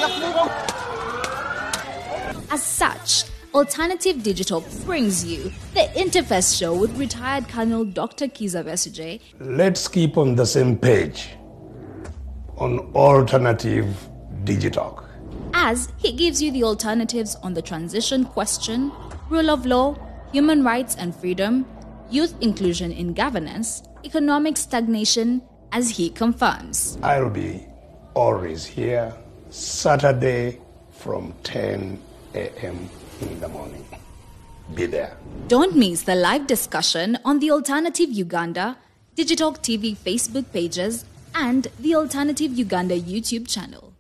As such, Alternative Digital brings you the Interface Show with retired Colonel Dr. Kiza Besuje. Let's keep on the same page on Alternative Digital, as he gives you the alternatives on the transition question, rule of law, human rights and freedom, youth inclusion in governance, economic stagnation, as he confirms. I'll be always here Saturday from 10 a.m. in the morning. Be there. Don't miss the live discussion on the Alternative Uganda, Digitalk TV Facebook pages, and the Alternative Uganda YouTube channel.